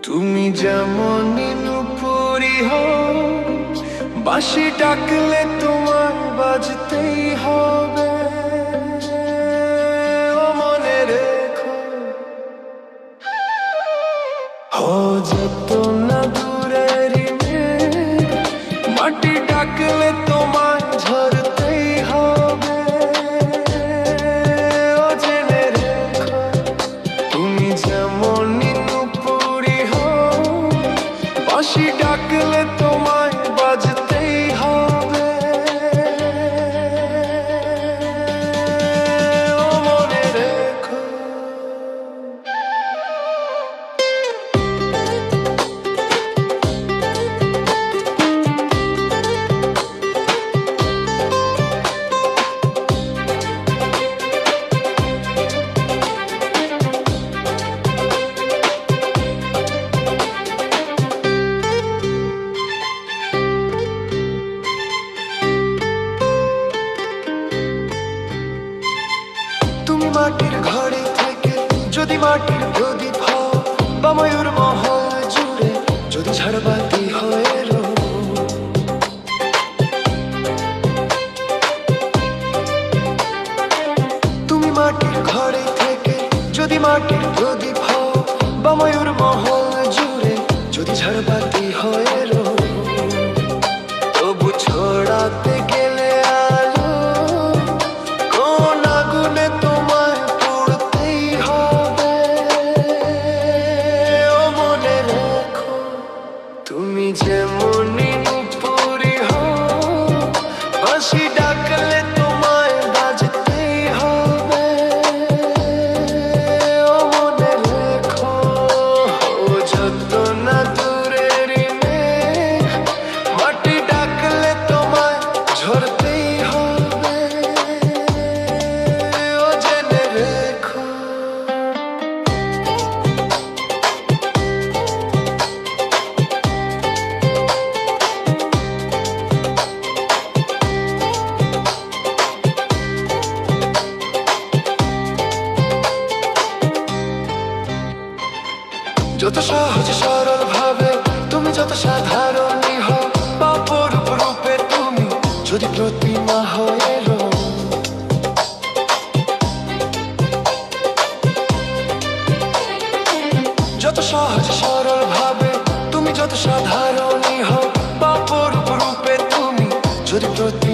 তুমি যেমন নুপুরি হও, বাঁশি ডাকলে তোমার বাজতেই হবে। ও মনে রেখো, যত না দূরের মাটি ডাকলে তোমার ঝরতেই হবে। ও জেনে রেখো, তুমি যেমন নুপুরি হও, বাঁশি ডাকলে তোমায় বাজতেই হবে। ও মনে রেখো, তুমি মাটির ঘরে থেকে যদি মাটির প্রদীপ হও, বা ময়ূর মহল জুড়ে যদি ঝাড়বাতি হয়ে রো। তুমি মাটির ঘরে থেকে যদি মাটির প্রদীপ হও, বা ময়ূর মহল জুড়ে যদি ঝাড়বাতি হয়ে রো। তবু ছড়াতে গেলে আলো কোন আগুনে তোমায় পড়তেই হবে। ও মনে রেখো, তুমি যেমন নুপুরি হও, বাঁশি ডাকলে তোমায় বাজতেই হবে। ও মনে রেখো, যত না দূরের মেঘ, মাটি ডাকলে তোমায় ঝরতেই হবে। ও জেনে রেখো, যত সহজ সরল ভাবে তুমি যত সাধারণই হও, বা অপরূপ রূপে তুমি যদি প্রতিমা হয়ে রো। যত সহজ সরল ভাবে তুমি যত সাধারণই হও, বা অপরূপ রূপে তুমি যদি প্রতিমা